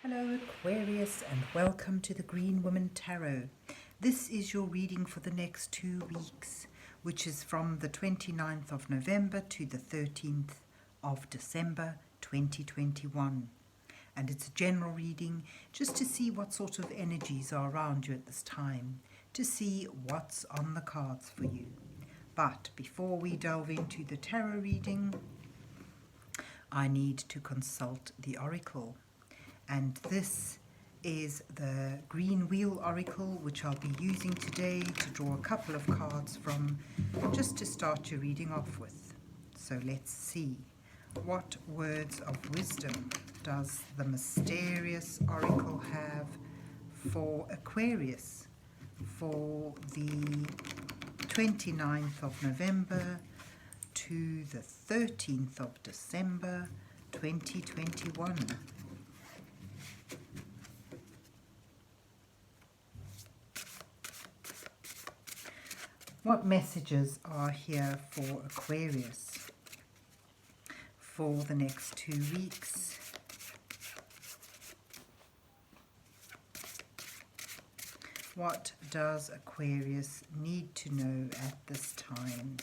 Hello Aquarius and welcome to the Green Woman Tarot. This is your reading for the next 2 weeks, which is from the 29th of November to the 13th of December 2021. And it's a general reading just to see what sort of energies are around you at this time, to see what's on the cards for you. But before we delve into the tarot reading, I need to consult the oracle. And this is the Green Wheel Oracle, which I'll be using today to draw a couple of cards from, just to start your reading off with. So let's see. What words of wisdom does the mysterious oracle have for Aquarius for the 29th of November to the 13th of December 2021? What messages are here for Aquarius for the next 2 weeks? What does Aquarius need to know at this time?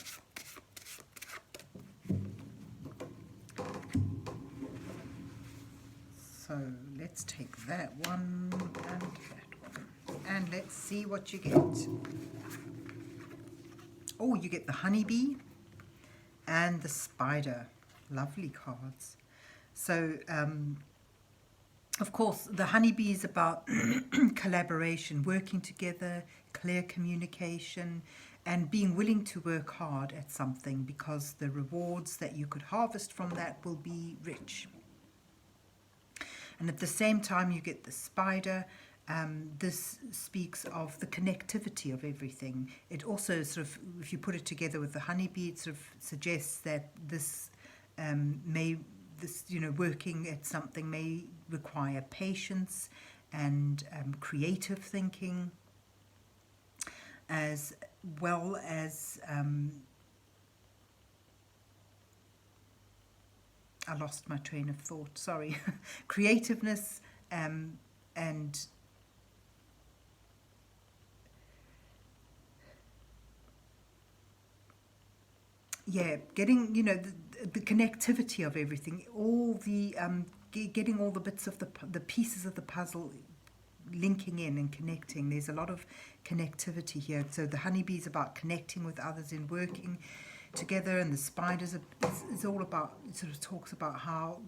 So let's take that one and that one. And let's see what you get. Oh, you get the honeybee and the spider. Lovely cards. So, of course, the honeybee is about collaboration, working together, clear communication, and being willing to work hard at something, because the rewards that you could harvest from that will be rich. And at the same time, you get the spider. This speaks of the connectivity of everything. It also sort of, if you put it together with the honeybee, it sort of suggests that this working at something may require patience and creative thinking, as well as I lost my train of thought. Sorry, creativeness and yeah, getting, the connectivity of everything, all the getting all the bits of the pieces of the puzzle linking in and connecting. There's a lot of connectivity here. So the honeybee is about connecting with others and working together, and the spiders is all about, it sort of talks about how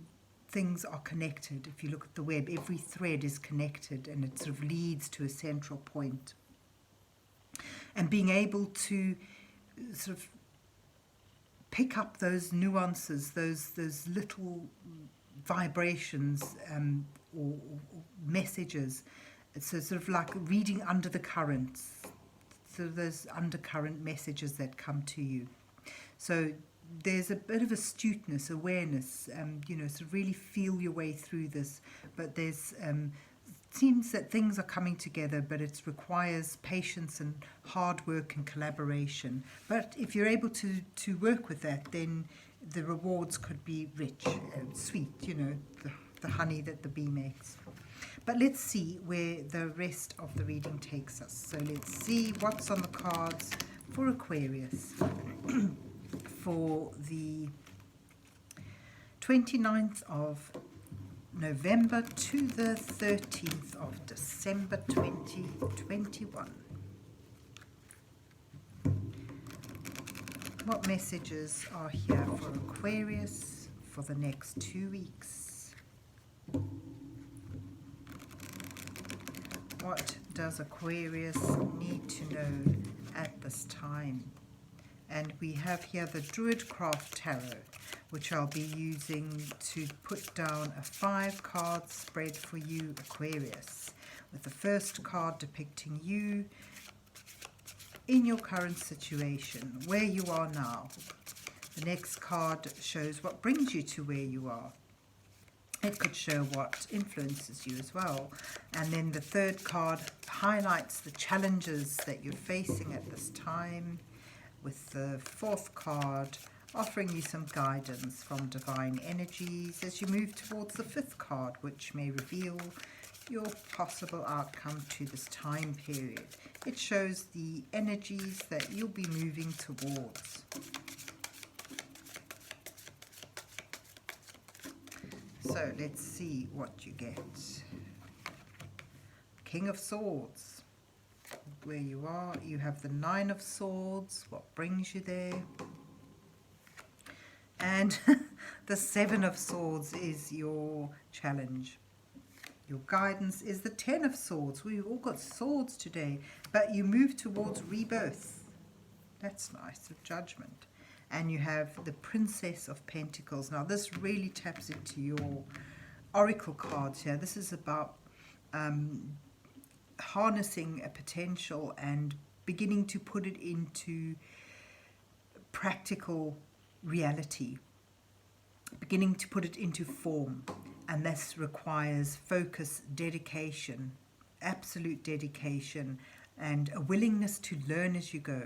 things are connected. If you look at the web, every thread is connected and it sort of leads to a central point. And being able to sort of pick up those nuances, those little vibrations or messages. So sort of like reading under the currents, so those undercurrent messages that come to you. So there's a bit of astuteness, awareness, sort of really feel your way through this. But there's seems that things are coming together, but it requires patience and hard work and collaboration. But if you're able to work with that, then the rewards could be rich and sweet, the honey that the bee makes. But let's see where the rest of the reading takes us. So let's see what's on the cards for Aquarius for the 29th of November to the 13th of December 2021. What messages are here for Aquarius for the next 2 weeks? What does Aquarius need to know at this time? And we have here the Druid Craft Tarot, which I'll be using to put down a 5-card spread for you, Aquarius, with the first card depicting you in your current situation, where you are now. The next card shows what brings you to where you are. It could show what influences you as well. And then the third card highlights the challenges that you're facing at this time, with the fourth card offering you some guidance from divine energies as you move towards the 5th card, which may reveal your possible outcome to this time period. It shows the energies that you'll be moving towards. So let's see what you get. King of Swords. Where you are, you have the 9 of Swords. What brings you there? And the 7 of Swords is your challenge. Your guidance is the 10 of Swords. We've all got swords today, but you move towards rebirth. That's nice, of Judgment. And you have the Princess of Pentacles. Now this really taps into your oracle cards here. This is about harnessing a potential and beginning to put it into practical reality, beginning to put it into form. And this requires focus, dedication, absolute dedication, and a willingness to learn as you go.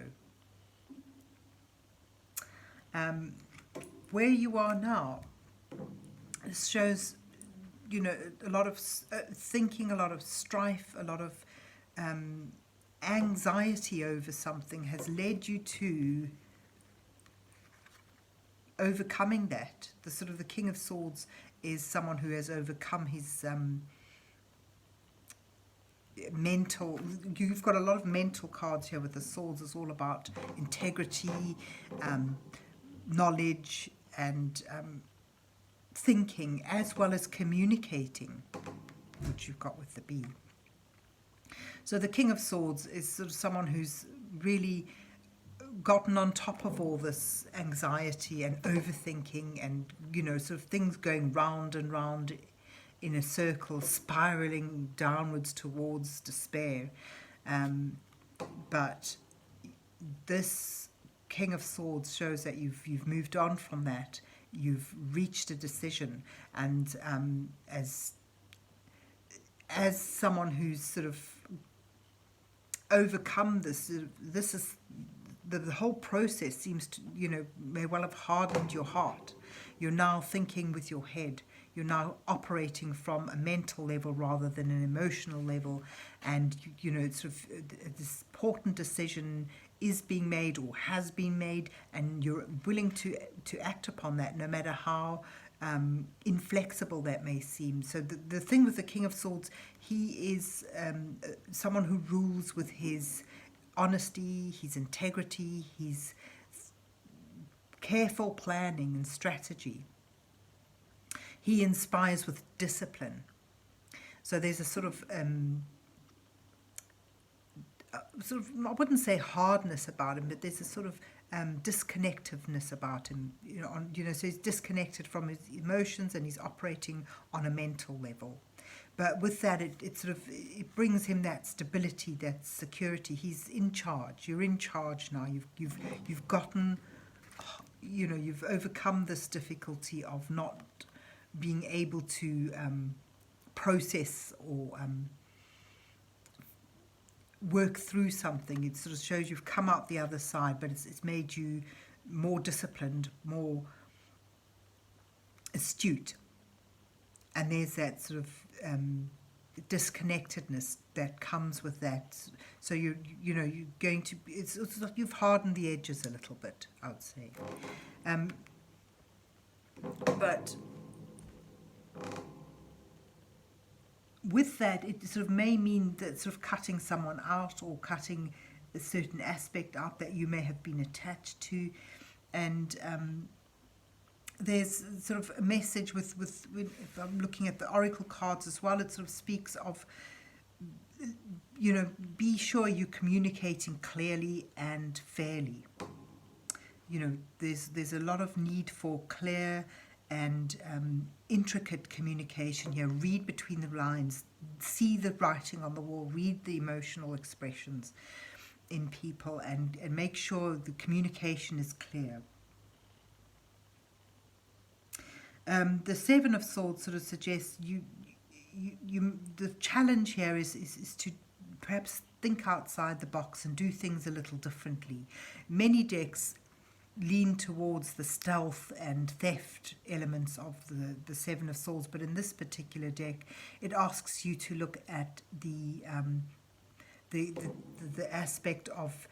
Where you are now, this shows, you know, a lot of thinking, a lot of strife, a lot of anxiety over something has led you to overcoming that. The sort of the King of Swords is someone who has overcome his mental. You've got a lot of mental cards here with the swords. It's all about integrity, knowledge, and thinking, as well as communicating, which you've got with the bee. So the King of Swords is sort of someone who's really gotten on top of all this anxiety and overthinking, and, you know, sort of things going round and round in a circle, spiraling downwards towards despair. But this King of Swords shows that you've moved on from that. You've reached a decision, and as someone who's sort of overcome this, this is the whole process seems to, you know, may well have hardened your heart. You're now thinking with your head. You're now operating from a mental level rather than an emotional level, and you know, it's sort of this important decision is being made or has been made, and you're willing to act upon that, no matter how inflexible that may seem. So the thing with the King of Swords, he is someone who rules with his honesty, his integrity, his careful planning and strategy. He inspires with discipline. So there's a sort of I wouldn't say hardness about him, but there's a sort of disconnectiveness about him. So he's disconnected from his emotions, and he's operating on a mental level. But with that, it brings him that stability, that security. He's in charge. You're in charge now. You've gotten, you've overcome this difficulty of not being able to process or work through something. It sort of shows you've come out the other side, but it's made you more disciplined, more astute. And there's that sort of disconnectedness that comes with that. So you're going to. It's like you've hardened the edges a little bit, I would say. But with that, it sort of may mean that sort of cutting someone out, or cutting a certain aspect out that you may have been attached to, and there's sort of a message with if I'm looking at the oracle cards as well, it sort of speaks of, be sure you're communicating clearly and fairly. There's a lot of need for clear and intricate communication here. Read between the lines, see the writing on the wall, read the emotional expressions in people, and make sure the communication is clear. The Seven of Swords sort of suggests the challenge here is to perhaps think outside the box and do things a little differently. Many decks lean towards the stealth and theft elements of the Seven of Swords, but in this particular deck, it asks you to look at the aspect of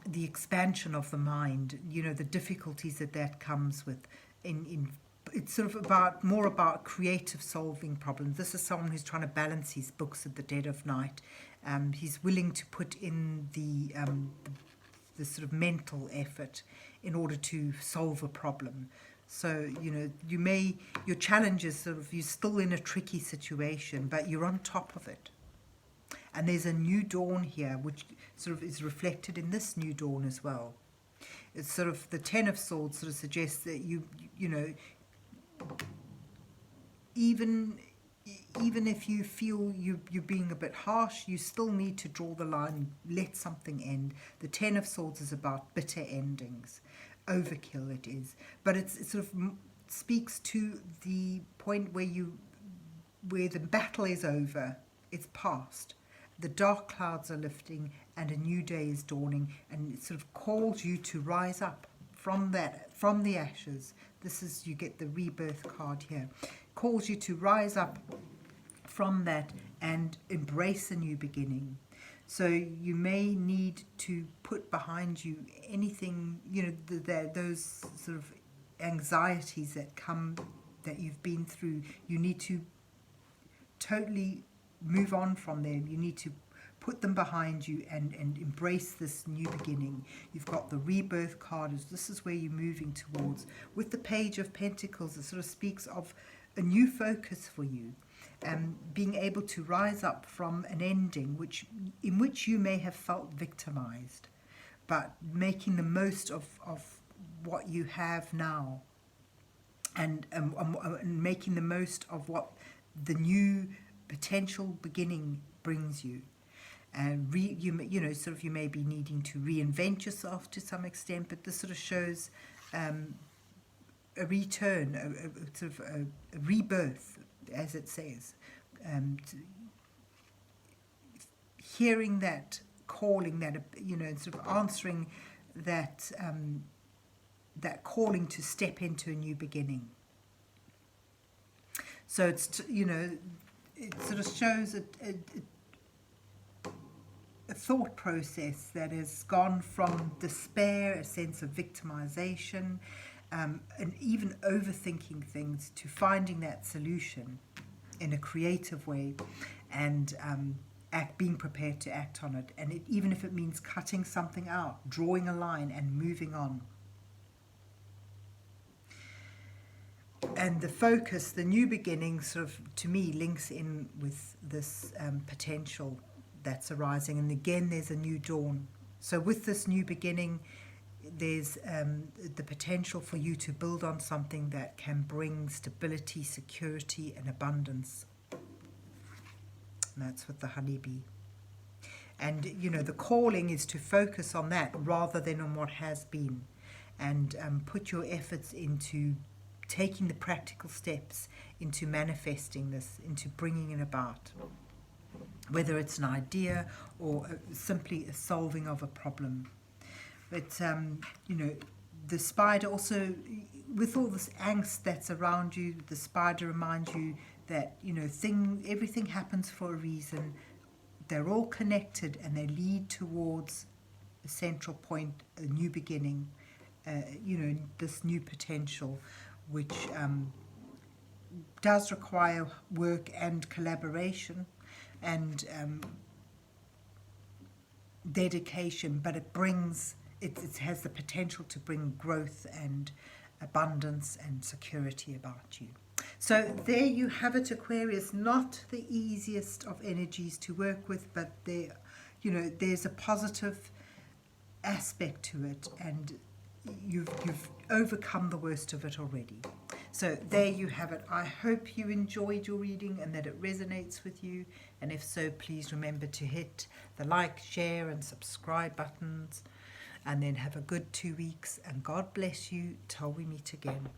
the expansion of the mind. You know, the difficulties that comes with. It's sort of more about creative solving problems. This is someone who's trying to balance his books at the dead of night. He's willing to put in the sort of mental effort in order to solve a problem. So, you know, your challenge is sort of, you're still in a tricky situation, but you're on top of it. And there's a new dawn here, which sort of is reflected in this new dawn as well. It's sort of, the Ten of Swords sort of suggests that you know, even if you feel you're being a bit harsh, you still need to draw the line, let something end. The Ten of Swords is about bitter endings, overkill it is. But it sort of speaks to the point where the battle is over, it's past. The dark clouds are lifting and a new day is dawning, and it sort of calls you to rise up from the ashes. This is, you get the rebirth card here. Calls you to rise up from that and embrace a new beginning. So you may need to put behind you anything, you know, those sort of anxieties that you've been through. You need to totally move on from them. You need to put them behind you and embrace this new beginning. You've got the rebirth card. This is where you're moving towards. With the Page of Pentacles, it sort of speaks of a new focus for you. Being able to rise up from an ending in which you may have felt victimized, but making the most of what you have now, and making the most of what the new potential beginning brings you. And you may be needing to reinvent yourself to some extent, but this sort of shows a return, a rebirth, as it says. Hearing that calling, that, you know, sort of answering that that calling to step into a new beginning. So it's, you know, it sort of shows a thought process that has gone from despair, a sense of victimization, and even overthinking things, to finding that solution in a creative way, and being prepared to act on it. And even if it means cutting something out, drawing a line and moving on. And the focus, the new beginning, sort of, to me, links in with this potential that's arising. And again, there's a new dawn. So with this new beginning, there's the potential for you to build on something that can bring stability, security, and abundance. And that's with the honeybee. And, you know, the calling is to focus on that rather than on what has been. And put your efforts into taking the practical steps into manifesting this, into bringing it about. Whether it's an idea or simply a solving of a problem. But, you know, the spider also, with all this angst that's around you, the spider reminds you that, you know, everything happens for a reason. They're all connected and they lead towards a central point, a new beginning, you know, this new potential, which does require work and collaboration and dedication, but it has the potential to bring growth and abundance and security about you. So there you have it, Aquarius. Not the easiest of energies to work with, but there, you know, there's a positive aspect to it, and you've overcome the worst of it already. So there you have it. I hope you enjoyed your reading and that it resonates with you. And if so, please remember to hit the like, share and subscribe buttons. And then have a good 2 weeks. And God bless you till we meet again.